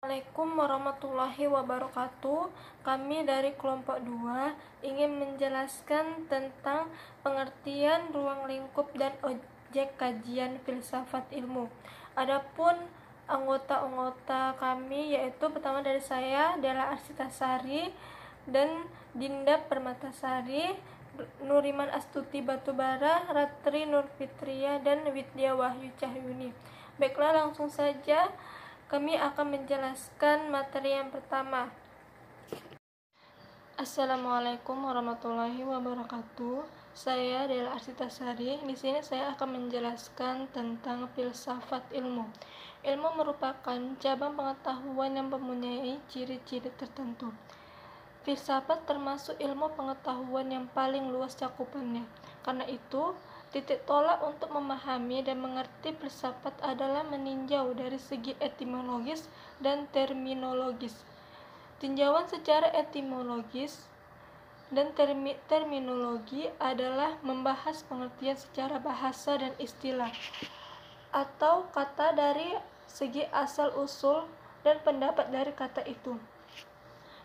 Assalamualaikum warahmatullahi wabarakatuh. Kami dari kelompok 2 ingin menjelaskan tentang pengertian ruang lingkup dan objek kajian filsafat ilmu. Adapun anggota-anggota kami yaitu pertama dari saya Della Arsitasari dan Dinda Permatasari, Nuriman Astuti Batubara, Ratri Nurfitria, dan Widya Wahyu Cahyuni. Baiklah, langsung saja kami akan menjelaskan materi yang pertama. Assalamualaikum warahmatullahi wabarakatuh. Saya Della Arsitasari. Di sini saya akan menjelaskan tentang filsafat ilmu. Ilmu merupakan cabang pengetahuan yang mempunyai ciri-ciri tertentu. Filsafat termasuk ilmu pengetahuan yang paling luas cakupannya. Karena itu, titik tolak untuk memahami dan mengerti filsafat adalah meninjau dari segi etimologis dan terminologis. Tinjauan secara etimologis dan terminologi adalah membahas pengertian secara bahasa dan istilah, atau kata dari segi asal-usul dan pendapat dari kata itu.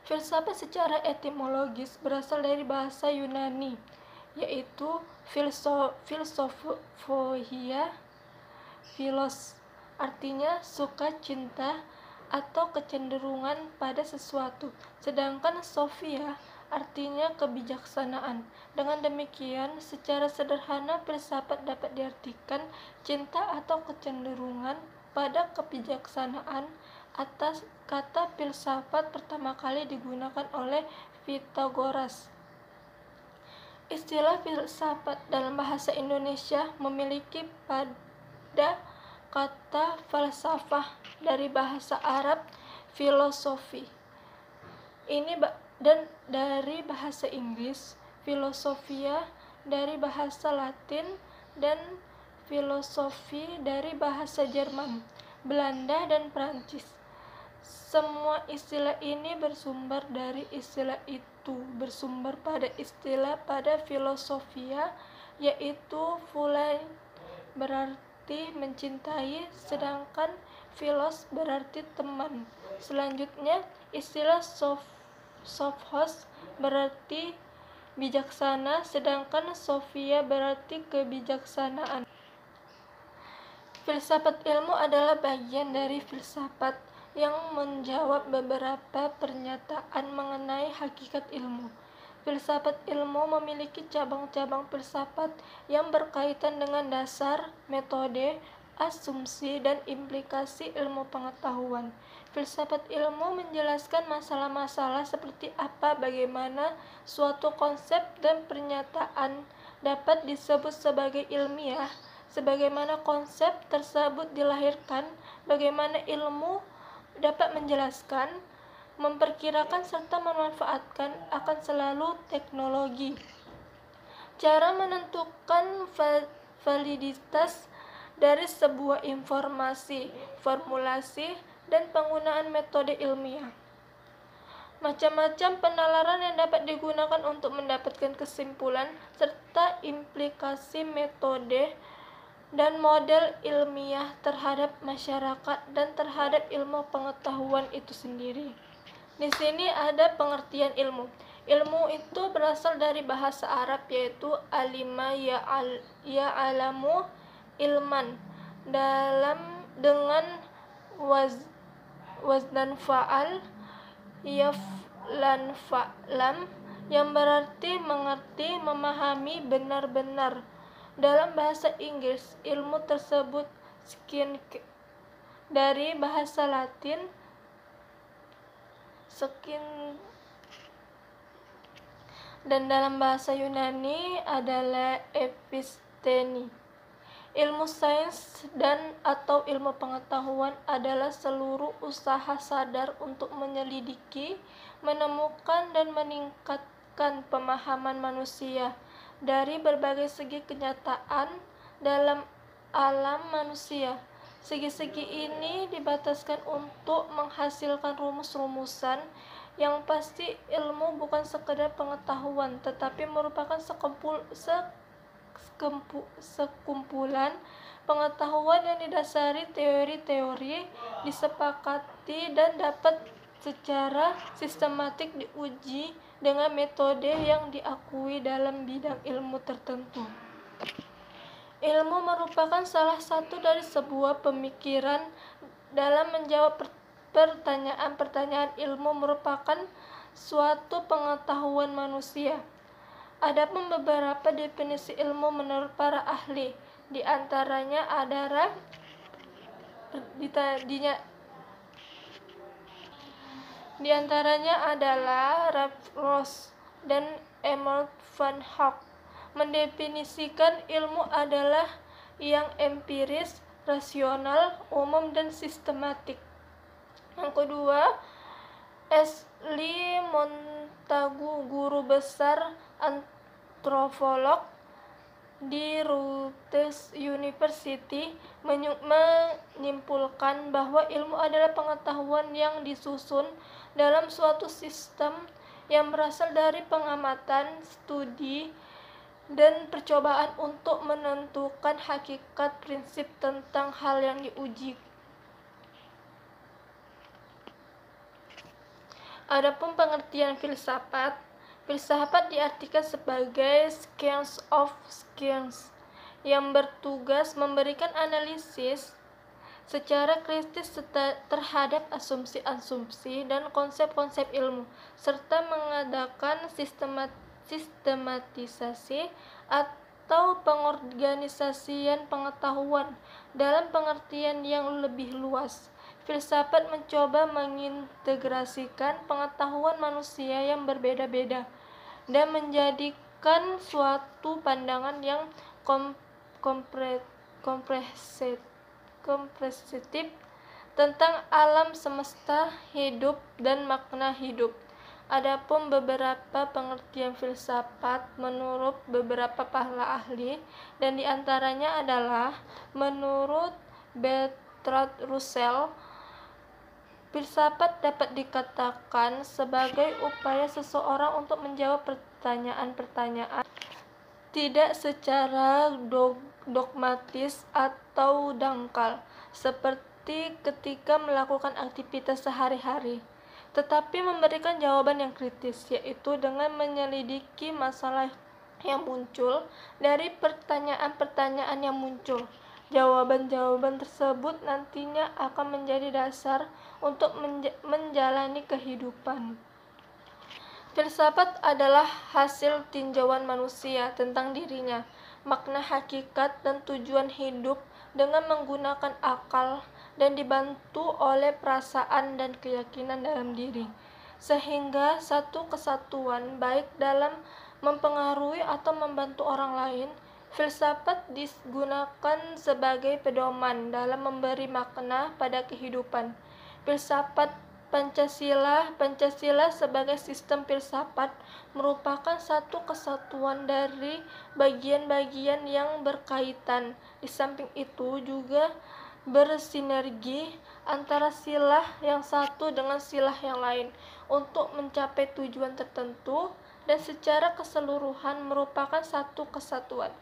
Filsafat secara etimologis berasal dari bahasa Yunani, yaitu philosophia, philos, artinya suka, cinta, atau kecenderungan pada sesuatu, sedangkan sophia artinya kebijaksanaan. Dengan demikian, secara sederhana filsafat dapat diartikan cinta atau kecenderungan pada kebijaksanaan. Atas kata filsafat pertama kali digunakan oleh Pythagoras. Istilah filsafat dalam bahasa Indonesia memiliki pada kata falsafah dari bahasa Arab filosofi dan dari bahasa Inggris filosofia, dari bahasa Latin, dan filosofi dari bahasa Jerman, Belanda, dan Prancis. Semua istilah ini bersumber dari istilah itu, bersumber pada istilah pada filosofia, yaitu phulain berarti mencintai, sedangkan philos berarti teman. Selanjutnya, istilah sophos berarti bijaksana, sedangkan sophia berarti kebijaksanaan. Filsafat ilmu adalah bagian dari filsafat yang menjawab beberapa pernyataan mengenai hakikat ilmu. Filsafat ilmu memiliki cabang-cabang filsafat yang berkaitan dengan dasar, metode, asumsi, dan implikasi ilmu pengetahuan. Filsafat ilmu menjelaskan masalah-masalah seperti apa, bagaimana suatu konsep dan pernyataan dapat disebut sebagai ilmiah, sebagaimana konsep tersebut dilahirkan, bagaimana ilmu dapat menjelaskan, memperkirakan, serta memanfaatkan akan selalu teknologi. Cara menentukan validitas dari sebuah informasi, formulasi, dan penggunaan metode ilmiah. Macam-macam penalaran yang dapat digunakan untuk mendapatkan kesimpulan, serta implikasi metode dan model ilmiah terhadap masyarakat dan terhadap ilmu pengetahuan itu sendiri. Di sini ada pengertian ilmu. Ilmu itu berasal dari bahasa Arab, yaitu alima ya'alamu ilman, dengan waznan fa'al yaf'lan fa'lam, yang berarti mengerti, memahami, benar-benar. Dalam bahasa Inggris, ilmu tersebut dari bahasa Latin dan dalam bahasa Yunani adalah epistemi. Ilmu sains dan atau ilmu pengetahuan adalah seluruh usaha sadar untuk menyelidiki, menemukan, dan meningkatkan pemahaman manusia dari berbagai segi kenyataan dalam alam manusia. Segi-segi ini dibataskan untuk menghasilkan rumus-rumusan. Yang pasti, ilmu bukan sekedar pengetahuan, tetapi merupakan sekumpulan pengetahuan yang didasari teori-teori disepakati diteliti dan dapat secara sistematik diuji dengan metode yang diakui dalam bidang ilmu tertentu. Ilmu merupakan salah satu dari sebuah pemikiran dalam menjawab pertanyaan-pertanyaan. Ilmu merupakan suatu pengetahuan manusia. Adapun beberapa definisi ilmu menurut para ahli, di antaranya adalah Ralph Ross dan Emmett van Hoek mendefinisikan ilmu adalah yang empiris, rasional, umum, dan sistematik. Yang kedua, Ashley Montagu, guru besar antropolog di Rutgers University, menyimpulkan bahwa ilmu adalah pengetahuan yang disusun dalam suatu sistem yang berasal dari pengamatan, studi, dan percobaan untuk menentukan hakikat prinsip tentang hal yang diuji. Adapun pengertian filsafat, filsafat diartikan sebagai science of science yang bertugas memberikan analisis secara kritis terhadap asumsi-asumsi dan konsep-konsep ilmu, serta mengadakan sistematisasi atau pengorganisasian pengetahuan dalam pengertian yang lebih luas. Filsafat mencoba mengintegrasikan pengetahuan manusia yang berbeda-beda dan menjadikan suatu pandangan yang komprehensif tentang alam semesta, hidup, dan makna hidup. Adapun beberapa pengertian filsafat menurut beberapa para ahli, dan diantaranya adalah menurut Bertrand Russell, filsafat dapat dikatakan sebagai upaya seseorang untuk menjawab pertanyaan-pertanyaan tidak secara dogmatis atau dangkal, seperti ketika melakukan aktivitas sehari-hari, tetapi memberikan jawaban yang kritis, yaitu dengan menyelidiki masalah yang muncul dari pertanyaan-pertanyaan yang muncul. Jawaban-jawaban tersebut nantinya akan menjadi dasar untuk menjalani kehidupan. Filsafat adalah hasil tinjauan manusia tentang dirinya, makna, hakikat, dan tujuan hidup dengan menggunakan akal dan dibantu oleh perasaan dan keyakinan dalam diri, sehingga satu kesatuan baik dalam mempengaruhi atau membantu orang lain. Filsafat digunakan sebagai pedoman dalam memberi makna pada kehidupan. Filsafat Pancasila sebagai sistem filsafat merupakan satu kesatuan dari bagian-bagian yang berkaitan. Di samping itu juga bersinergi antara silah yang satu dengan silah yang lain untuk mencapai tujuan tertentu, dan secara keseluruhan merupakan satu kesatuan.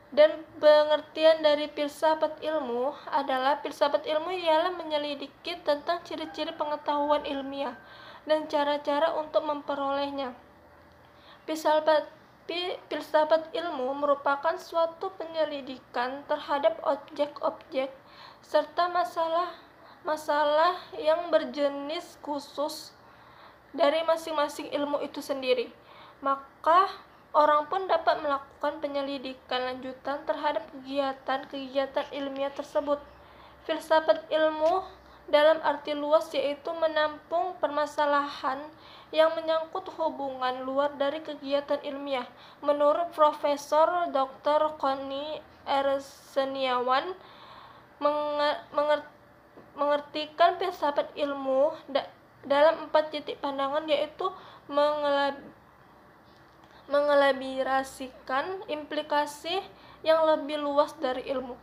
Dan pengertian dari filsafat ilmu adalah filsafat ilmu ialah menyelidiki tentang ciri-ciri pengetahuan ilmiah dan cara-cara untuk memperolehnya. Filsafat ilmu merupakan suatu penyelidikan terhadap objek-objek serta masalah yang berjenis khusus dari masing-masing ilmu itu sendiri. Maka orang pun dapat melakukan penyelidikan lanjutan terhadap kegiatan-kegiatan ilmiah tersebut. Filsafat ilmu dalam arti luas yaitu menampung permasalahan yang menyangkut hubungan luar dari kegiatan ilmiah. Menurut Profesor Dr. Connie Seniawan, mengertikan filsafat ilmu dalam 4 titik pandangan, yaitu mengelaborasikan implikasi yang lebih luas dari ilmu,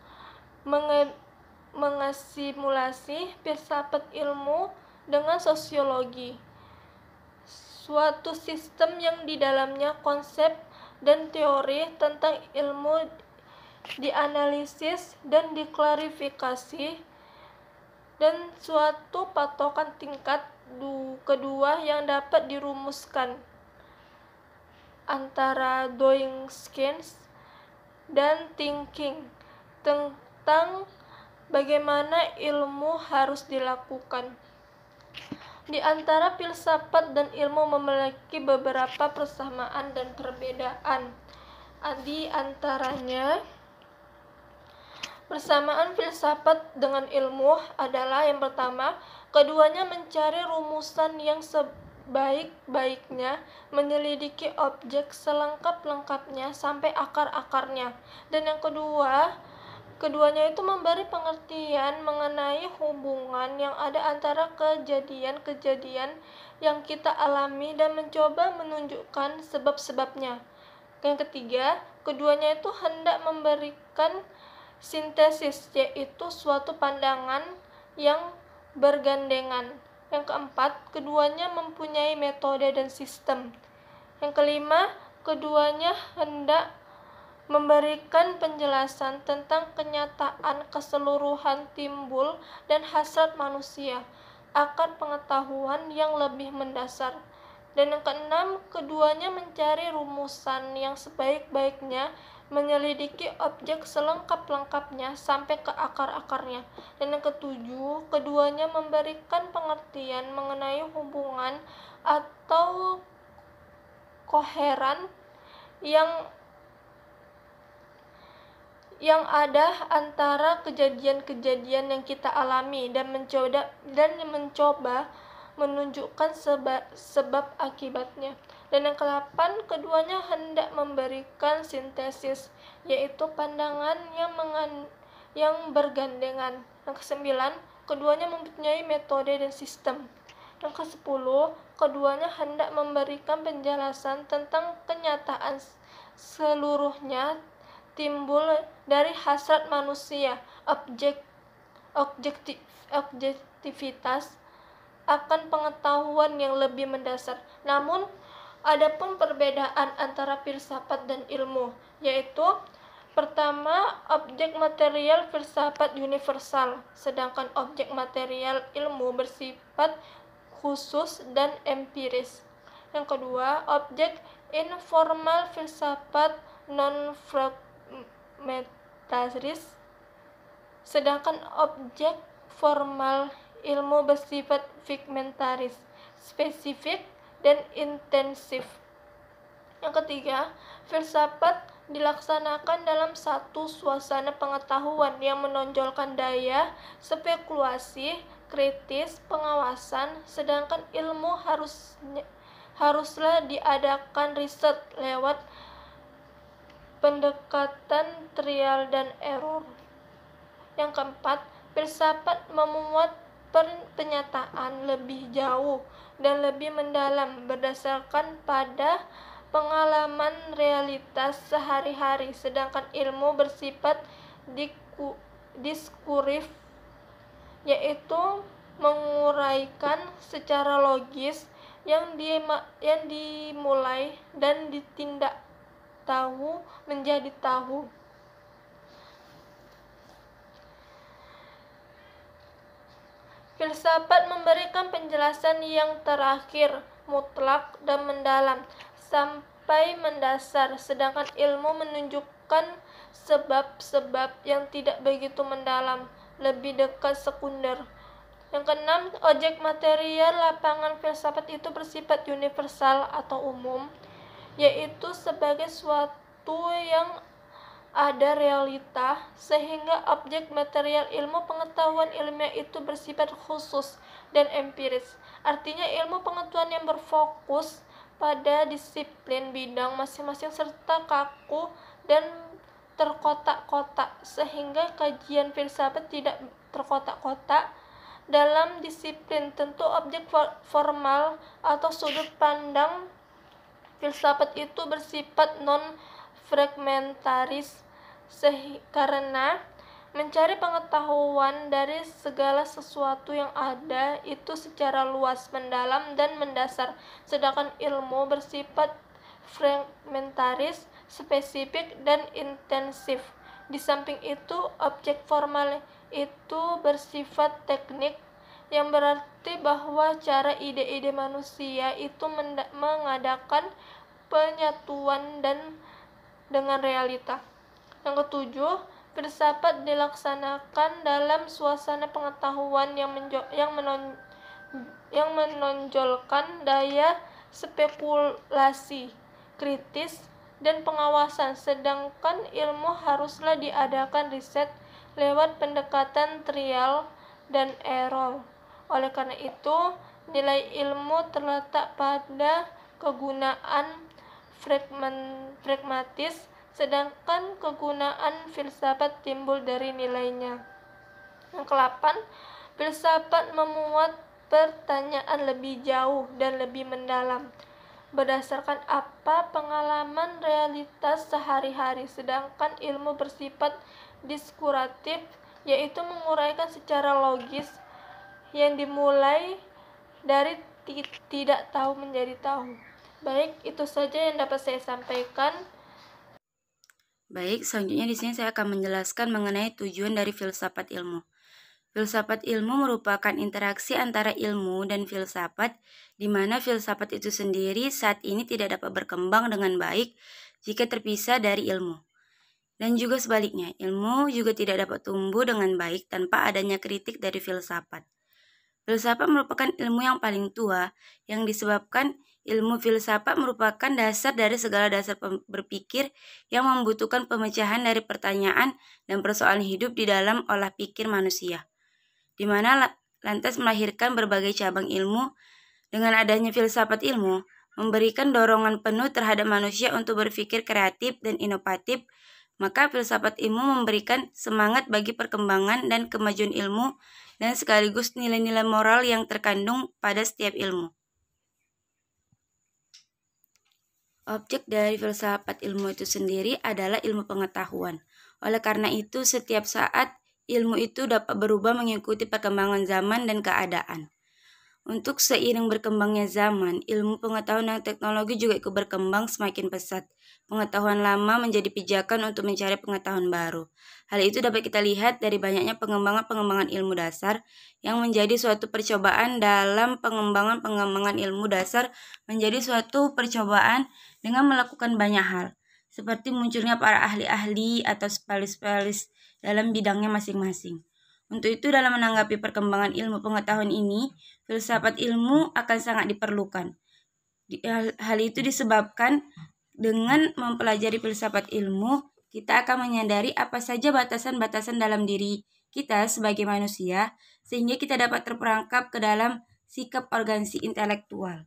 mengasimilasi filsafat ilmu dengan sosiologi, suatu sistem yang di dalamnya konsep dan teori tentang ilmu dianalisis dan diklarifikasi, dan suatu patokan tingkat kedua yang dapat dirumuskan antara doing skills dan thinking tentang bagaimana ilmu harus dilakukan. Di antara filsafat dan ilmu memiliki beberapa persamaan dan perbedaan. Di antaranya, persamaan filsafat dengan ilmu adalah yang pertama, keduanya mencari rumusan yang sebaik-baiknya, menyelidiki objek selengkap-lengkapnya sampai akar-akarnya. Dan yang kedua, keduanya itu memberi pengertian mengenai hubungan yang ada antara kejadian-kejadian yang kita alami dan mencoba menunjukkan sebab-sebabnya. Yang ketiga, keduanya itu hendak memberikan sintesis, yaitu suatu pandangan yang bergandengan. Yang keempat, keduanya mempunyai metode dan sistem. Yang kelima, keduanya hendak memberikan penjelasan tentang kenyataan keseluruhan timbul dan hasrat manusia akan pengetahuan yang lebih mendasar. Dan yang keenam, keduanya mencari rumusan yang sebaik-baiknya, menyelidiki objek selengkap-lengkapnya sampai ke akar-akarnya. Dan yang ketujuh, keduanya memberikan pengertian mengenai hubungan atau koheran yang ada antara kejadian-kejadian yang kita alami dan mencoba menunjukkan sebab akibatnya. Dan yang kedelapan, keduanya hendak memberikan sintesis, yaitu pandangan yang bergandengan. Yang kesembilan, keduanya mempunyai metode dan sistem. Yang kesepuluh, keduanya hendak memberikan penjelasan tentang kenyataan seluruhnya timbul dari hasrat manusia, objektivitas akan pengetahuan yang lebih mendasar. Namun, ada pun perbedaan antara filsafat dan ilmu, yaitu pertama, objek material filsafat universal, sedangkan objek material ilmu bersifat khusus dan empiris. Yang kedua, objek informal filsafat non-fragmentaris, sedangkan objek formal ilmu bersifat fragmentaris, spesifik, dan intensif. Yang ketiga, filsafat dilaksanakan dalam satu suasana pengetahuan yang menonjolkan daya spekulasi, kritis, pengawasan, sedangkan ilmu haruslah diadakan riset lewat pendekatan trial dan error. Yang keempat, filsafat memuat pernyataan lebih jauh dan lebih mendalam berdasarkan pada pengalaman realitas sehari-hari, sedangkan ilmu bersifat diskurif, yaitu menguraikan secara logis yang dimulai dan ditindak tahu menjadi tahu. Filsafat memberikan penjelasan yang terakhir, mutlak dan mendalam sampai mendasar, sedangkan ilmu menunjukkan sebab-sebab yang tidak begitu mendalam, lebih dekat sekunder. Yang keenam, objek material lapangan filsafat itu bersifat universal atau umum, yaitu sebagai suatu yang ada realita, sehingga objek material ilmu pengetahuan ilmiah itu bersifat khusus dan empiris. Artinya ilmu pengetahuan yang berfokus pada disiplin bidang masing-masing serta kaku dan terkotak-kotak, sehingga kajian filsafat tidak terkotak-kotak dalam disiplin. Tentu objek formal atau sudut pandang filsafat itu bersifat non-fragmentaris, karena mencari pengetahuan dari segala sesuatu yang ada itu secara luas, mendalam, dan mendasar, sedangkan ilmu bersifat fragmentaris, spesifik, dan intensif. Di samping itu, objek formal itu bersifat teknik, yang berarti bahwa cara ide-ide manusia itu mengadakan penyatuan dengan realita. Yang ketujuh, filsafat dilaksanakan dalam suasana pengetahuan yang menonjolkan daya spekulasi, kritis, dan pengawasan, sedangkan ilmu haruslah diadakan riset lewat pendekatan trial dan error. Oleh karena itu, nilai ilmu terletak pada kegunaan pragmatis, sedangkan kegunaan filsafat timbul dari nilainya. Yang ke-8, filsafat memuat pertanyaan lebih jauh dan lebih mendalam. Berdasarkan apa pengalaman realitas sehari-hari, sedangkan ilmu bersifat diskuratif, yaitu menguraikan secara logis yang dimulai dari tidak tahu menjadi tahu. Baik, itu saja yang dapat saya sampaikan. Baik, selanjutnya di sini saya akan menjelaskan mengenai tujuan dari filsafat ilmu. Filsafat ilmu merupakan interaksi antara ilmu dan filsafat, di mana filsafat itu sendiri saat ini tidak dapat berkembang dengan baik jika terpisah dari ilmu. Dan juga sebaliknya, ilmu juga tidak dapat tumbuh dengan baik tanpa adanya kritik dari filsafat. Filsafat merupakan ilmu yang paling tua, yang disebabkan ilmu filsafat merupakan dasar dari segala dasar berpikir yang membutuhkan pemecahan dari pertanyaan dan persoalan hidup di dalam olah pikir manusia, di mana lantas melahirkan berbagai cabang ilmu. Dengan adanya filsafat ilmu, memberikan dorongan penuh terhadap manusia untuk berpikir kreatif dan inovatif, maka filsafat ilmu memberikan semangat bagi perkembangan dan kemajuan ilmu dan sekaligus nilai-nilai moral yang terkandung pada setiap ilmu. Objek dari filsafat ilmu itu sendiri adalah ilmu pengetahuan. Oleh karena itu, setiap saat ilmu itu dapat berubah mengikuti perkembangan zaman dan keadaan. Untuk seiring berkembangnya zaman, ilmu pengetahuan dan teknologi juga ikut berkembang semakin pesat. Pengetahuan lama menjadi pijakan untuk mencari pengetahuan baru. Hal itu dapat kita lihat dari banyaknya pengembangan ilmu dasar yang menjadi suatu percobaan dalam pengembangan ilmu dasar menjadi suatu percobaan dengan melakukan banyak hal, seperti munculnya para ahli-ahli atau spesialis dalam bidangnya masing-masing. Untuk itu, dalam menanggapi perkembangan ilmu pengetahuan ini, filsafat ilmu akan sangat diperlukan. Hal itu disebabkan dengan mempelajari filsafat ilmu, kita akan menyadari apa saja batasan-batasan dalam diri kita sebagai manusia, sehingga kita dapat terperangkap ke dalam sikap organisasi intelektual.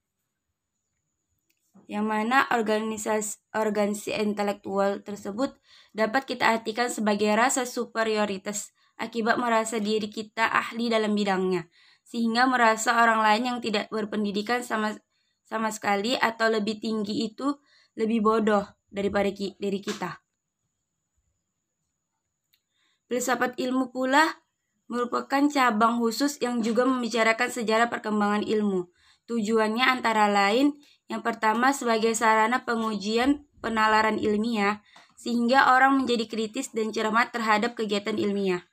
Yang mana organisasi intelektual tersebut dapat kita artikan sebagai rasa superioritas akibat merasa diri kita ahli dalam bidangnya, sehingga merasa orang lain yang tidak berpendidikan sama sekali atau lebih tinggi itu lebih bodoh daripada diri kita. Filsafat ilmu pula merupakan cabang khusus yang juga membicarakan sejarah perkembangan ilmu. Tujuannya antara lain, yang pertama sebagai sarana pengujian penalaran ilmiah, sehingga orang menjadi kritis dan cermat terhadap kegiatan ilmiah.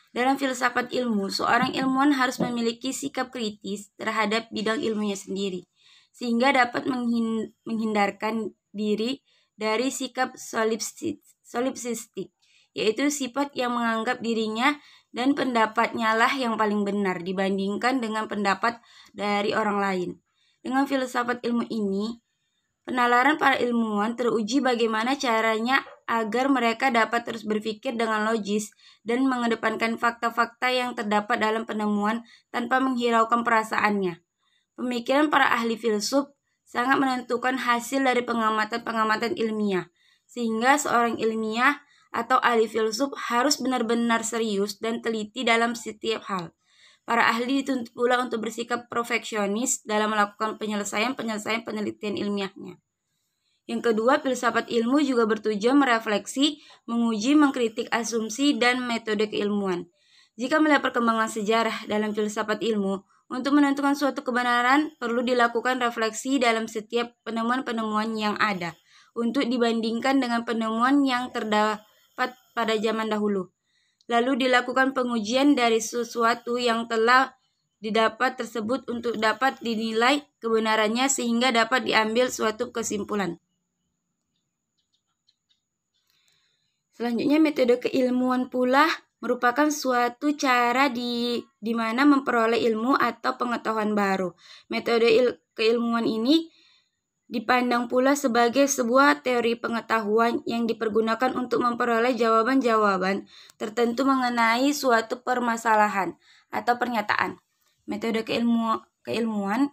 Dalam filsafat ilmu, seorang ilmuwan harus memiliki sikap kritis terhadap bidang ilmunya sendiri, sehingga dapat menghindarkan diri dari sikap solipsistik, yaitu sifat yang menganggap dirinya dan pendapatnya lah yang paling benar dibandingkan dengan pendapat dari orang lain. Dengan filsafat ilmu ini, penalaran para ilmuwan teruji bagaimana caranya agar mereka dapat terus berpikir dengan logis dan mengedepankan fakta-fakta yang terdapat dalam penemuan tanpa menghiraukan perasaannya. Pemikiran para ahli filsuf sangat menentukan hasil dari pengamatan-pengamatan ilmiah, sehingga seorang ilmiah atau ahli filsuf harus benar-benar serius dan teliti dalam setiap hal. Para ahli dituntut pula untuk bersikap perfeksionis dalam melakukan penyelesaian penelitian ilmiahnya. Yang kedua, filsafat ilmu juga bertujuan merefleksi, menguji, mengkritik asumsi dan metode keilmuan. Jika melihat perkembangan sejarah dalam filsafat ilmu, untuk menentukan suatu kebenaran perlu dilakukan refleksi dalam setiap penemuan-penemuan yang ada, untuk dibandingkan dengan penemuan yang terdapat pada zaman dahulu. lalu dilakukan pengujian dari sesuatu yang telah didapat tersebut untuk dapat dinilai kebenarannya sehingga dapat diambil suatu kesimpulan. Selanjutnya, metode keilmuan pula merupakan suatu cara di mana memperoleh ilmu atau pengetahuan baru. Metode keilmuan ini dipandang pula sebagai sebuah teori pengetahuan yang dipergunakan untuk memperoleh jawaban-jawaban tertentu mengenai suatu permasalahan atau pernyataan. Metode keilmuan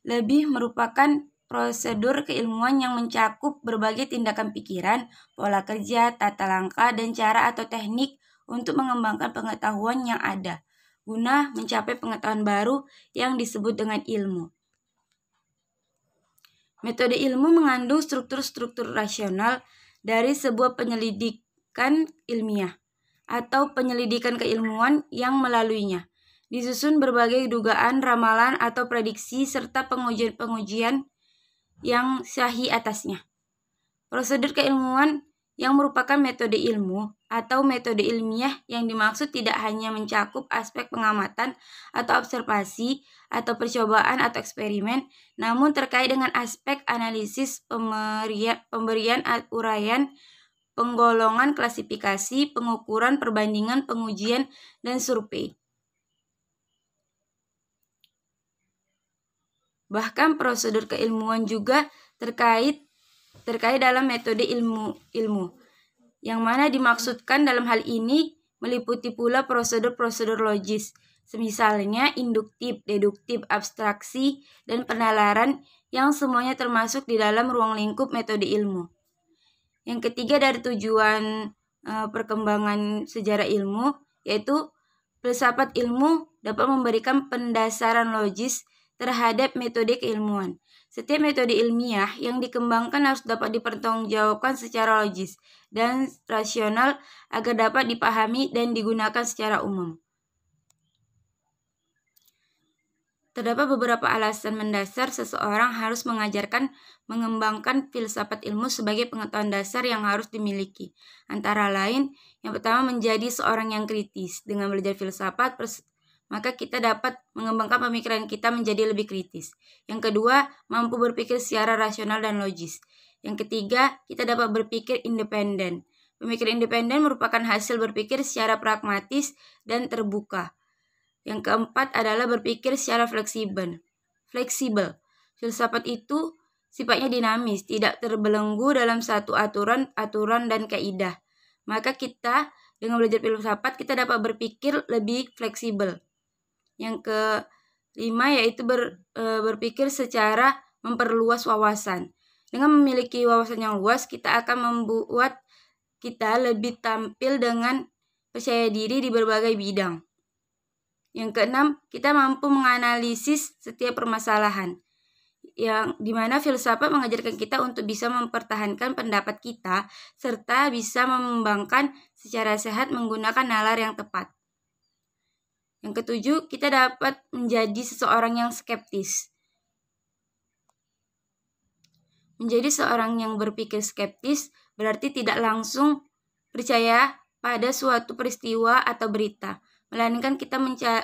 lebih merupakan prosedur keilmuan yang mencakup berbagai tindakan pikiran, pola kerja, tata langkah, dan cara atau teknik untuk mengembangkan pengetahuan yang ada, guna mencapai pengetahuan baru yang disebut dengan ilmu. Metode ilmu mengandung struktur-struktur rasional dari sebuah penyelidikan ilmiah atau penyelidikan keilmuan yang melaluinya. Disusun berbagai dugaan, ramalan, atau prediksi, serta pengujian-pengujian yang sahih atasnya. Prosedur keilmuan yang merupakan metode ilmu atau metode ilmiah yang dimaksud tidak hanya mencakup aspek pengamatan atau observasi atau percobaan atau eksperimen, namun terkait dengan aspek analisis, pemberian uraian, penggolongan, klasifikasi, pengukuran, perbandingan, pengujian, dan survei. Bahkan prosedur keilmuan juga terkait dalam metode ilmu, yang mana dimaksudkan dalam hal ini meliputi pula prosedur-prosedur logis, semisalnya induktif, deduktif, abstraksi, dan penalaran yang semuanya termasuk di dalam ruang lingkup metode ilmu. Yang ketiga dari tujuan perkembangan sejarah ilmu, yaitu filsafat ilmu dapat memberikan pendasaran logis terhadap metode keilmuan. Setiap metode ilmiah yang dikembangkan harus dapat dipertanggungjawabkan secara logis dan rasional agar dapat dipahami dan digunakan secara umum. Terdapat beberapa alasan mendasar seseorang harus mengembangkan filsafat ilmu sebagai pengetahuan dasar yang harus dimiliki. Antara lain, yang pertama menjadi seorang yang kritis. Dengan belajar filsafat, maka kita dapat mengembangkan pemikiran kita menjadi lebih kritis. Yang kedua, mampu berpikir secara rasional dan logis. Yang ketiga, kita dapat berpikir independen. Pemikiran independen merupakan hasil berpikir secara pragmatis dan terbuka. Yang keempat adalah berpikir secara fleksibel. Filsafat itu sifatnya dinamis, tidak terbelenggu dalam satu aturan dan kaidah. Maka kita dengan belajar filsafat kita dapat berpikir lebih fleksibel. Yang kelima yaitu berpikir secara memperluas wawasan. Dengan memiliki wawasan yang luas, kita akan membuat kita lebih tampil dengan percaya diri di berbagai bidang. Yang keenam, kita mampu menganalisis setiap permasalahan, yang dimana filsafat mengajarkan kita untuk bisa mempertahankan pendapat kita serta bisa mengembangkan secara sehat menggunakan nalar yang tepat. Yang ketujuh, kita dapat menjadi seseorang yang skeptis. Menjadi seorang yang berpikir skeptis berarti tidak langsung percaya pada suatu peristiwa atau berita, melainkan kita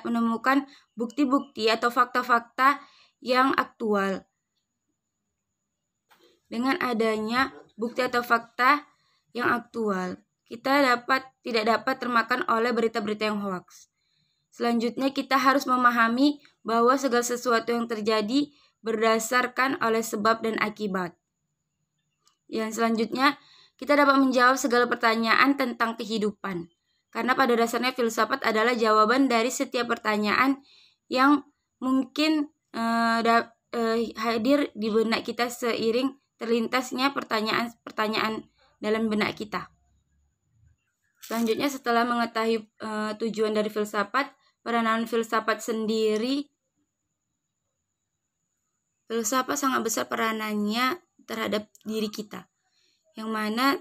menemukan bukti-bukti atau fakta-fakta yang aktual. Dengan adanya bukti atau fakta yang aktual, kita tidak dapat termakan oleh berita-berita yang hoaks. Selanjutnya, kita harus memahami bahwa segala sesuatu yang terjadi berdasarkan oleh sebab dan akibat. Yang selanjutnya, kita dapat menjawab segala pertanyaan tentang kehidupan. Karena pada dasarnya filsafat adalah jawaban dari setiap pertanyaan yang mungkin hadir di benak kita seiring terlintasnya pertanyaan-pertanyaan dalam benak kita. Selanjutnya, setelah mengetahui tujuan dari filsafat, peranan filsafat sendiri, filsafat sangat besar peranannya terhadap diri kita, yang mana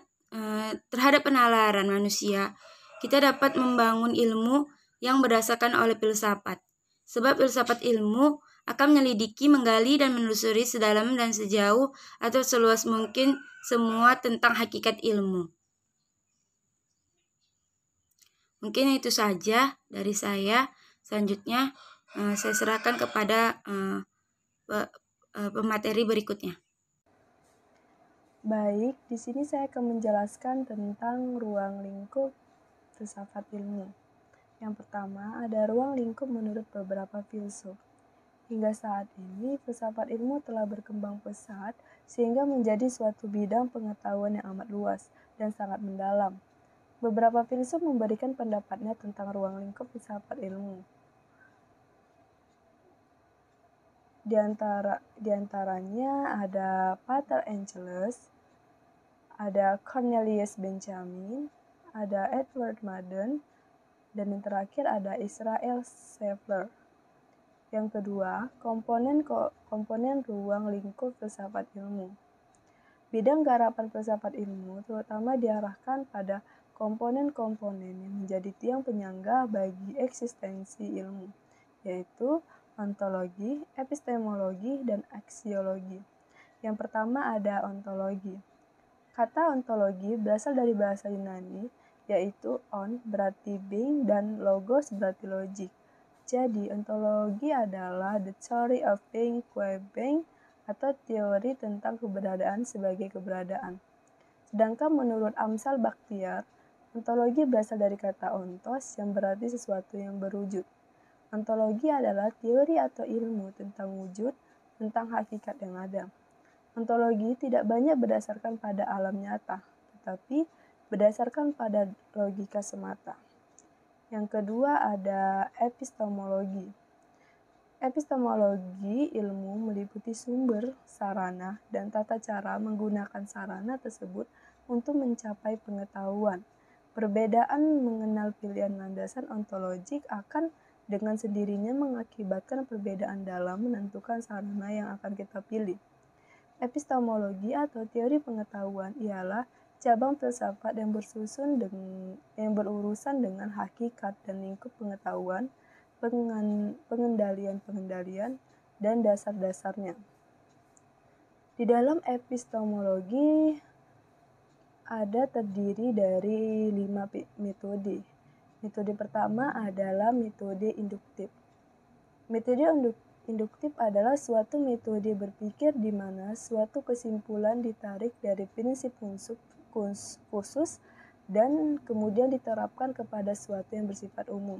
terhadap penalaran manusia, kita dapat membangun ilmu yang berdasarkan oleh filsafat. Sebab filsafat ilmu akan menyelidiki, menggali, dan menelusuri sedalam dan sejauh atau seluas mungkin semua tentang hakikat ilmu. Mungkin itu saja dari saya. Selanjutnya saya serahkan kepada pemateri berikutnya. Baik, di sini saya akan menjelaskan tentang ruang lingkup filsafat ilmu. Yang pertama, ada ruang lingkup menurut beberapa filsuf. Hingga saat ini, filsafat ilmu telah berkembang pesat sehingga menjadi suatu bidang pengetahuan yang amat luas dan sangat mendalam. Beberapa filsuf memberikan pendapatnya tentang ruang lingkup filsafat ilmu. Di antaranya ada Pater Angelus, ada Cornelius Benjamin, ada Edward Madden, dan yang terakhir ada Israel Scheffler. Yang kedua, komponen ruang lingkup filsafat ilmu. Bidang garapan filsafat ilmu terutama diarahkan pada komponen-komponen yang menjadi tiang penyangga bagi eksistensi ilmu, yaitu ontologi, epistemologi, dan aksiologi. Yang pertama ada ontologi. Kata ontologi berasal dari bahasa Yunani, yaitu on berarti being dan logos berarti logik. Jadi, ontologi adalah the theory of being qua being atau teori tentang keberadaan sebagai keberadaan. Sedangkan menurut Amsal Bakhtiar, ontologi berasal dari kata ontos yang berarti sesuatu yang berwujud. Ontologi adalah teori atau ilmu tentang wujud, tentang hakikat yang ada. Ontologi tidak banyak berdasarkan pada alam nyata, tetapi berdasarkan pada logika semata. Yang kedua ada epistemologi. Epistemologi ilmu meliputi sumber, sarana, dan tata cara menggunakan sarana tersebut untuk mencapai pengetahuan. Perbedaan mengenal pilihan landasan ontologik akan dengan sendirinya mengakibatkan perbedaan dalam menentukan sarana yang akan kita pilih. Epistemologi atau teori pengetahuan ialah cabang filsafat yang berurusan dengan hakikat dan lingkup pengetahuan, pengendalian-pengendalian, dan dasar-dasarnya. Di dalam epistemologi ada terdiri dari 5 metode. Metode pertama adalah metode induktif. Metode induktif adalah suatu metode berpikir di mana suatu kesimpulan ditarik dari prinsip khusus dan kemudian diterapkan kepada suatu yang bersifat umum.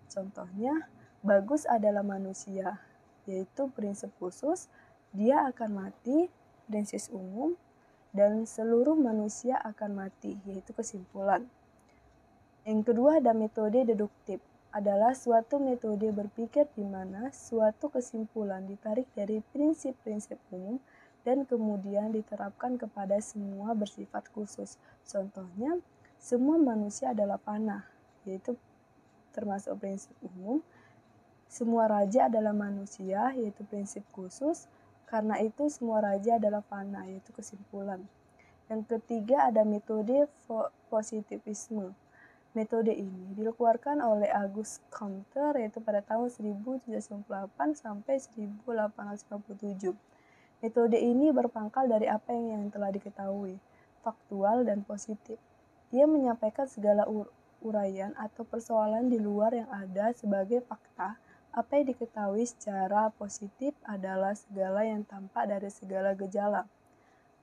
Contohnya, bagus adalah manusia, yaitu prinsip khusus, dia akan mati, prinsip umum, dan seluruh manusia akan mati, yaitu kesimpulan. Yang kedua ada metode deduktif. Adalah suatu metode berpikir di mana suatu kesimpulan ditarik dari prinsip-prinsip umum dan kemudian diterapkan kepada semua bersifat khusus. Contohnya, semua manusia adalah panah, yaitu termasuk prinsip umum. Semua raja adalah manusia, yaitu prinsip khusus. Karena itu semua raja adalah panah, yaitu kesimpulan. Yang ketiga ada metode positivisme. Metode ini dikeluarkan oleh Auguste Comte yaitu pada tahun 1798 sampai 1857. Metode ini berpangkal dari apa yang telah diketahui, faktual dan positif. Dia menyampaikan segala uraian atau persoalan di luar yang ada sebagai fakta. Apa yang diketahui secara positif adalah segala yang tampak dari segala gejala.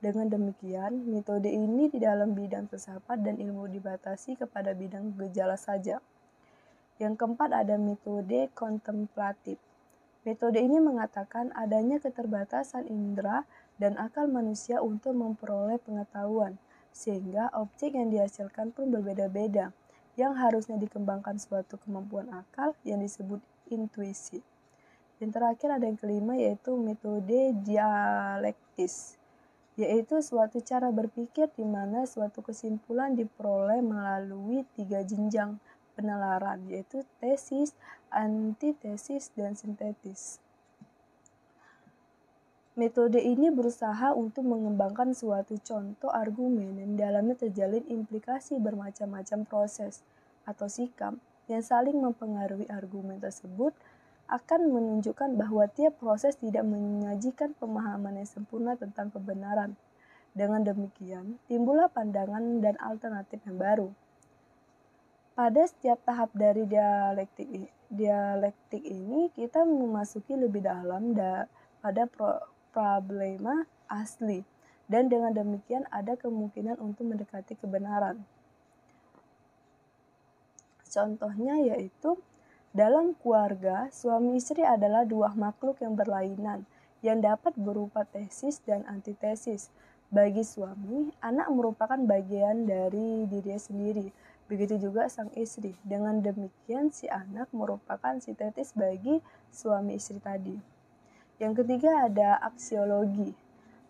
Dengan demikian, metode ini di dalam bidang filsafat dan ilmu dibatasi kepada bidang gejala saja. Yang keempat ada metode kontemplatif. Metode ini mengatakan adanya keterbatasan indera dan akal manusia untuk memperoleh pengetahuan, sehingga objek yang dihasilkan pun berbeda-beda, yang harusnya dikembangkan suatu kemampuan akal yang disebut intuisi. Yang terakhir ada yang kelima yaitu metode dialektis, yaitu suatu cara berpikir di mana suatu kesimpulan diperoleh melalui 3 jenjang penalaran, yaitu tesis, antitesis, dan sintetis. Metode ini berusaha untuk mengembangkan suatu contoh argumen yang dalamnya terjalin implikasi bermacam-macam proses atau sikap yang saling mempengaruhi argumen tersebut akan menunjukkan bahwa tiap proses tidak menyajikan pemahaman yang sempurna tentang kebenaran. Dengan demikian, timbullah pandangan dan alternatif yang baru. Pada setiap tahap dari dialektik ini kita memasuki lebih dalam pada problema asli, dan dengan demikian ada kemungkinan untuk mendekati kebenaran. Contohnya yaitu, dalam keluarga, suami istri adalah dua makhluk yang berlainan, yang dapat berupa tesis dan antitesis. Bagi suami, anak merupakan bagian dari dirinya sendiri, begitu juga sang istri. Dengan demikian, si anak merupakan sintetis bagi suami istri tadi. Yang ketiga ada aksiologi.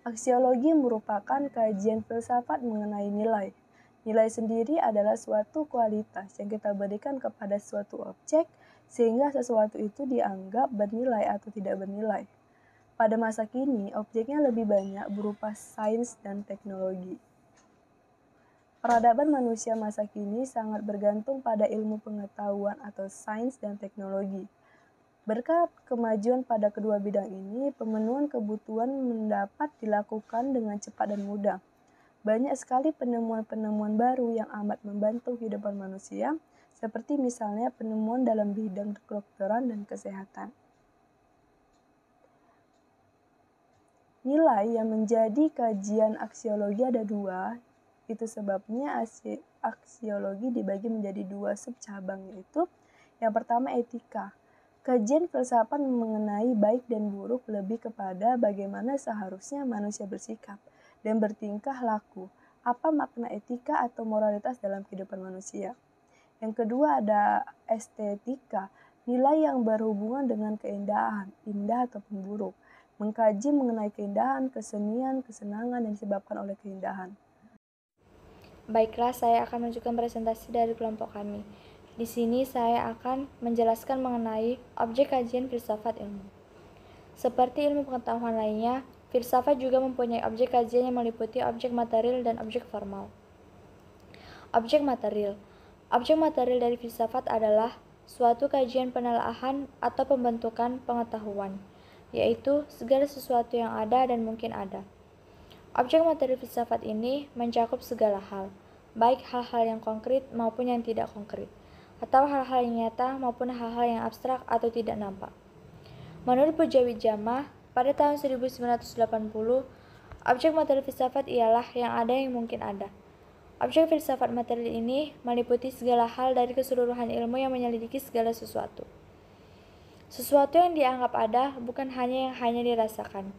Aksiologi merupakan kajian filsafat mengenai nilai. Nilai sendiri adalah suatu kualitas yang kita berikan kepada suatu objek sehingga sesuatu itu dianggap bernilai atau tidak bernilai. Pada masa kini, objeknya lebih banyak berupa sains dan teknologi. Peradaban manusia masa kini sangat bergantung pada ilmu pengetahuan atau sains dan teknologi. Berkat kemajuan pada kedua bidang ini, pemenuhan kebutuhan mendapat dilakukan dengan cepat dan mudah. Banyak sekali penemuan-penemuan baru yang amat membantu kehidupan manusia, seperti misalnya penemuan dalam bidang kedokteran dan kesehatan. Nilai yang menjadi kajian aksiologi ada dua, itu sebabnya aksiologi dibagi menjadi dua subcabang, yaitu yang pertama etika. Kajian filsafat mengenai baik dan buruk lebih kepada bagaimana seharusnya manusia bersikap dan bertingkah laku, apa makna etika atau moralitas dalam kehidupan manusia. Yang kedua ada estetika, nilai yang berhubungan dengan keindahan, indah ataupun buruk, mengkaji mengenai keindahan, kesenian, kesenangan yang disebabkan oleh keindahan. Baiklah, saya akan menunjukkan presentasi dari kelompok kami. Di sini saya akan menjelaskan mengenai objek kajian filsafat ilmu. Seperti ilmu pengetahuan lainnya, filsafat juga mempunyai objek kajian yang meliputi objek material dan objek formal. Objek material. Objek material dari filsafat adalah suatu kajian penelaahan atau pembentukan pengetahuan, yaitu segala sesuatu yang ada dan mungkin ada. Objek material filsafat ini mencakup segala hal, baik hal-hal yang konkret maupun yang tidak konkret, atau hal-hal yang nyata maupun hal-hal yang abstrak atau tidak nampak. Menurut Pujawijama, pada tahun 1980, objek material filsafat ialah yang ada yang mungkin ada. Objek filsafat material ini meliputi segala hal dari keseluruhan ilmu yang menyelidiki segala sesuatu. Sesuatu yang dianggap ada bukan hanya yang dirasakan.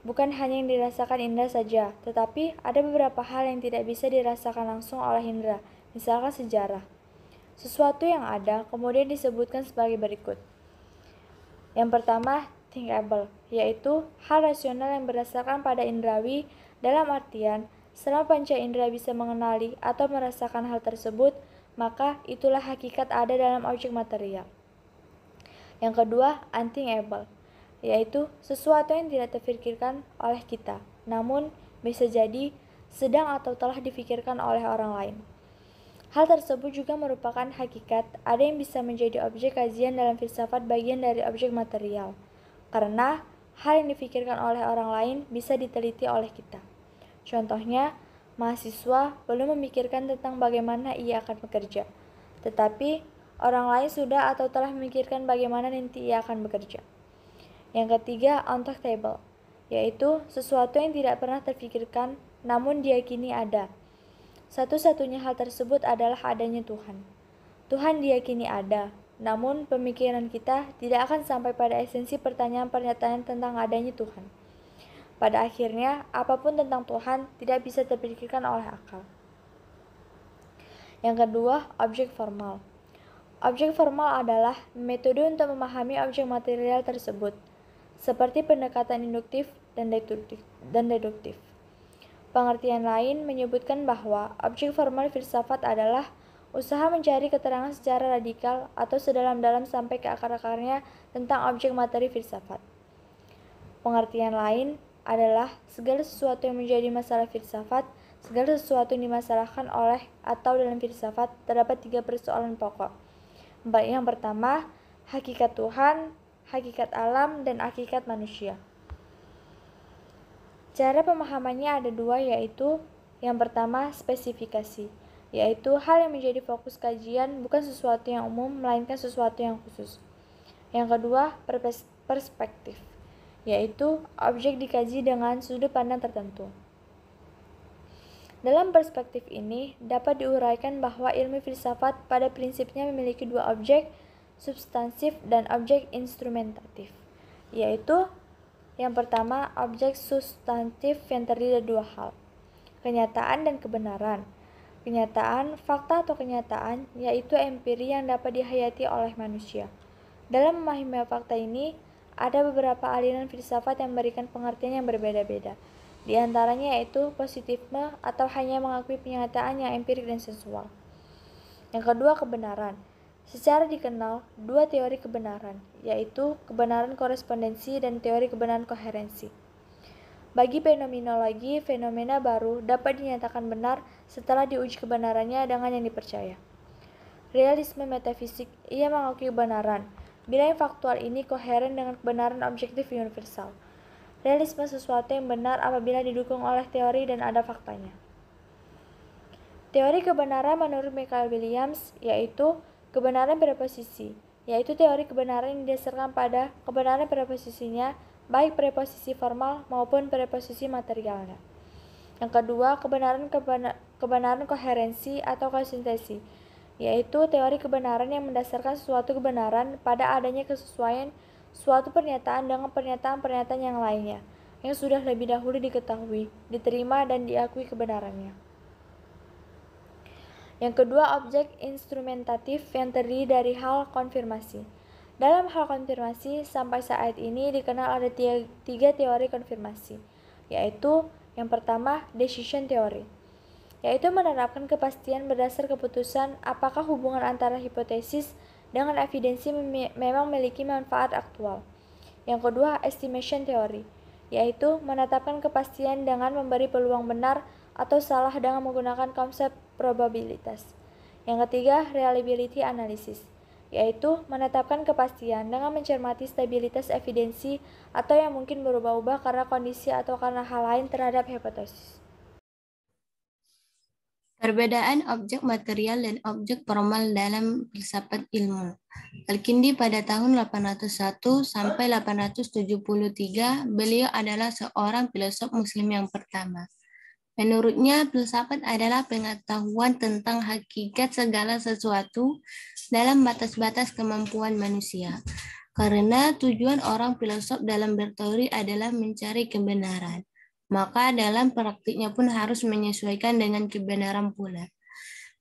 Bukan hanya yang dirasakan indera saja, tetapi ada beberapa hal yang tidak bisa dirasakan langsung oleh indera, misalkan sejarah. Sesuatu yang ada kemudian disebutkan sebagai berikut. Yang pertama, thinkable, yaitu hal rasional yang berdasarkan pada indrawi, dalam artian, selama panca indera bisa mengenali atau merasakan hal tersebut, maka itulah hakikat ada dalam objek material. Yang kedua, unthinkable, yaitu sesuatu yang tidak terpikirkan oleh kita, namun bisa jadi sedang atau telah dipikirkan oleh orang lain. Hal tersebut juga merupakan hakikat ada yang bisa menjadi objek kajian dalam filsafat bagian dari objek material, karena hal yang dipikirkan oleh orang lain bisa diteliti oleh kita. Contohnya, mahasiswa belum memikirkan tentang bagaimana ia akan bekerja, tetapi orang lain sudah atau telah memikirkan bagaimana nanti ia akan bekerja. Yang ketiga, untouchable, yaitu sesuatu yang tidak pernah terpikirkan namun diyakini ada. Satu-satunya hal tersebut adalah adanya Tuhan. Tuhan diyakini ada, namun pemikiran kita tidak akan sampai pada esensi pertanyaan-pernyataan tentang adanya Tuhan. Pada akhirnya, apapun tentang Tuhan tidak bisa terpikirkan oleh akal. Yang kedua, objek formal. Objek formal adalah metode untuk memahami objek material tersebut, seperti pendekatan induktif dan deduktif. Pengertian lain menyebutkan bahwa objek formal filsafat adalah usaha mencari keterangan secara radikal atau sedalam-dalam sampai ke akar-akarnya tentang objek materi filsafat. Pengertian lain adalah segala sesuatu yang menjadi masalah filsafat, segala sesuatu yang dimasalahkan oleh atau dalam filsafat terdapat 3 persoalan pokok. Yang pertama, hakikat Tuhan, hakikat alam, dan hakikat manusia. Cara pemahamannya ada 2, yaitu yang pertama spesifikasi, yaitu hal yang menjadi fokus kajian bukan sesuatu yang umum, melainkan sesuatu yang khusus. Yang kedua, perspektif, yaitu objek dikaji dengan sudut pandang tertentu. Dalam perspektif ini, dapat diuraikan bahwa ilmu filsafat pada prinsipnya memiliki dua objek, substansif dan objek instrumentatif, yaitu yang pertama, objek substantif yang terdiri dari dua hal, kenyataan dan kebenaran. Kenyataan, fakta atau kenyataan, yaitu empiri yang dapat dihayati oleh manusia. Dalam memahami fakta ini, ada beberapa aliran filsafat yang memberikan pengertian yang berbeda-beda. Di antaranya yaitu positifisme atau hanya mengakui penyataan yang empirik dan sensual. Yang kedua, kebenaran. Secara dikenal, dua teori kebenaran, yaitu kebenaran korespondensi dan teori kebenaran koherensi. Bagi fenomenologi, fenomena baru dapat dinyatakan benar setelah diuji kebenarannya dengan yang dipercaya. Realisme metafisik, ia mengakui kebenaran, bila yang faktual ini koheren dengan kebenaran objektif universal. Realisme sesuatu yang benar apabila didukung oleh teori dan ada faktanya. Teori kebenaran menurut Michael Williams, yaitu kebenaran preposisi, yaitu teori kebenaran yang didasarkan pada kebenaran preposisinya, baik preposisi formal maupun preposisi materialnya. Yang kedua, kebenaran koherensi atau konsistesi, yaitu teori kebenaran yang mendasarkan suatu kebenaran pada adanya kesesuaian suatu pernyataan dengan pernyataan-pernyataan yang lainnya, yang sudah lebih dahulu diketahui, diterima, dan diakui kebenarannya. Yang kedua, objek instrumentatif yang terdiri dari hal konfirmasi. Dalam hal konfirmasi, sampai saat ini dikenal ada tiga teori konfirmasi, yaitu yang pertama, decision theory, yaitu menerapkan kepastian berdasar keputusan apakah hubungan antara hipotesis dengan evidensi memang memiliki manfaat aktual. Yang kedua, estimation theory, yaitu menetapkan kepastian dengan memberi peluang benar atau salah dengan menggunakan konsep probabilitas. Yang ketiga, reliability analysis, yaitu menetapkan kepastian dengan mencermati stabilitas evidensi atau yang mungkin berubah-ubah karena kondisi atau karena hal lain terhadap hipotesis. Perbedaan objek material dan objek formal dalam filsafat ilmu. Al-Kindi pada tahun 801 sampai 873, beliau adalah seorang filosof muslim yang pertama. Menurutnya, filsafat adalah pengetahuan tentang hakikat segala sesuatu dalam batas-batas kemampuan manusia. Karena tujuan orang filosof dalam berteori adalah mencari kebenaran, maka dalam praktiknya pun harus menyesuaikan dengan kebenaran pula.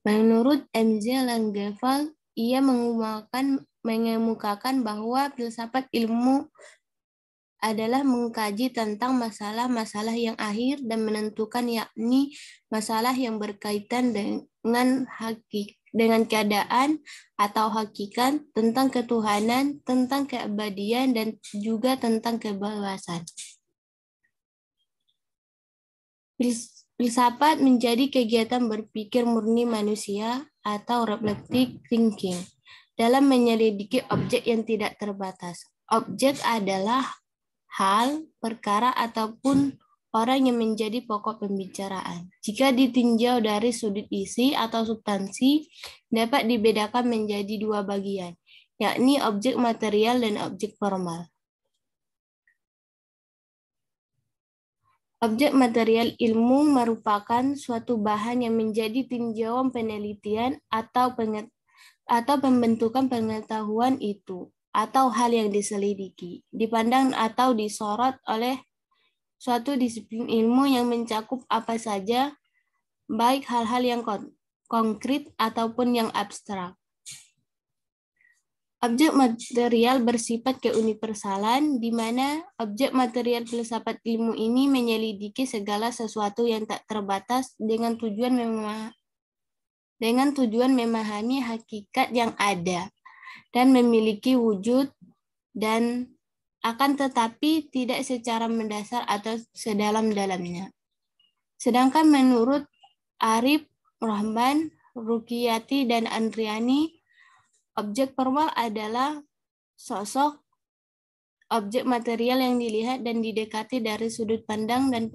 Menurut M.Z. Langevall, ia mengemukakan bahwa filsafat ilmu adalah mengkaji tentang masalah-masalah yang akhir dan menentukan, yakni masalah yang berkaitan dengan keadaan atau hakikat, tentang ketuhanan, tentang keabadian, dan juga tentang kebebasan. Filsafat menjadi kegiatan berpikir murni manusia atau reflective thinking dalam menyelidiki objek yang tidak terbatas. Objek adalah hal, perkara, ataupun orang yang menjadi pokok pembicaraan. Jika ditinjau dari sudut isi atau substansi, dapat dibedakan menjadi dua bagian, yakni objek material dan objek formal. Objek material ilmu merupakan suatu bahan yang menjadi tinjauan penelitian atau pembentukan pengetahuan itu, atau hal yang diselidiki, dipandang atau disorot oleh suatu disiplin ilmu yang mencakup apa saja, baik hal-hal yang konkret ataupun yang abstrak. Objek material bersifat keuniversalan, di mana objek material filsafat ilmu ini menyelidiki segala sesuatu yang tak terbatas dengan tujuan memahami hakikat yang ada dan memiliki wujud, dan akan tetapi tidak secara mendasar atau sedalam-dalamnya. Sedangkan menurut Arif, Rahman, Ruqiyati, dan Andriani, objek formal adalah sosok objek material yang dilihat dan didekati dari sudut pandang dan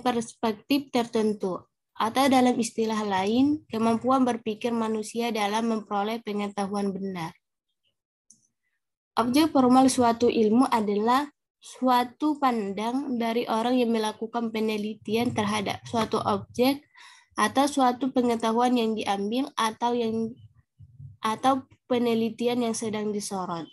perspektif tertentu. atau dalam istilah lain, kemampuan berpikir manusia dalam memperoleh pengetahuan benar. Objek formal suatu ilmu adalah suatu pandang dari orang yang melakukan penelitian terhadap suatu objek atau suatu pengetahuan yang diambil atau penelitian yang sedang disorot.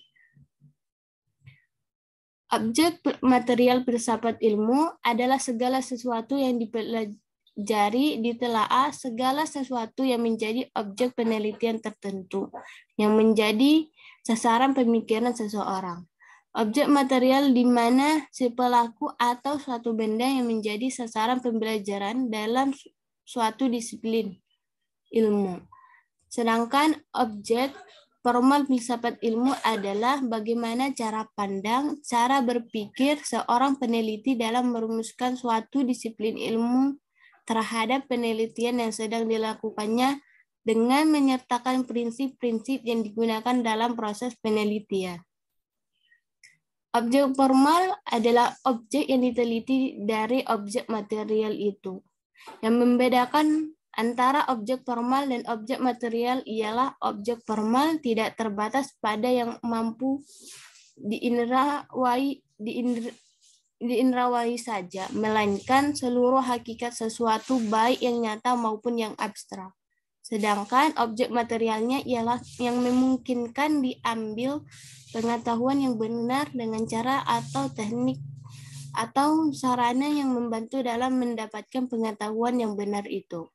Objek material filsafat ilmu adalah segala sesuatu yang dipelajari, ditelaah, segala sesuatu yang menjadi objek penelitian tertentu, yang menjadi sasaran pemikiran seseorang. Objek material di mana si pelaku atau suatu benda yang menjadi sasaran pembelajaran dalam suatu disiplin ilmu. Sedangkan objek formal filsafat ilmu adalah bagaimana cara pandang, cara berpikir seorang peneliti dalam merumuskan suatu disiplin ilmu terhadap penelitian yang sedang dilakukannya dengan menyertakan prinsip-prinsip yang digunakan dalam proses penelitian. Objek formal adalah objek yang diteliti dari objek material itu. Yang membedakan antara objek formal dan objek material ialah objek formal tidak terbatas pada yang mampu diindrawai saja, melainkan seluruh hakikat sesuatu baik yang nyata maupun yang abstrak. Sedangkan objek materialnya ialah yang memungkinkan diambil pengetahuan yang benar dengan cara atau teknik atau sarana yang membantu dalam mendapatkan pengetahuan yang benar itu.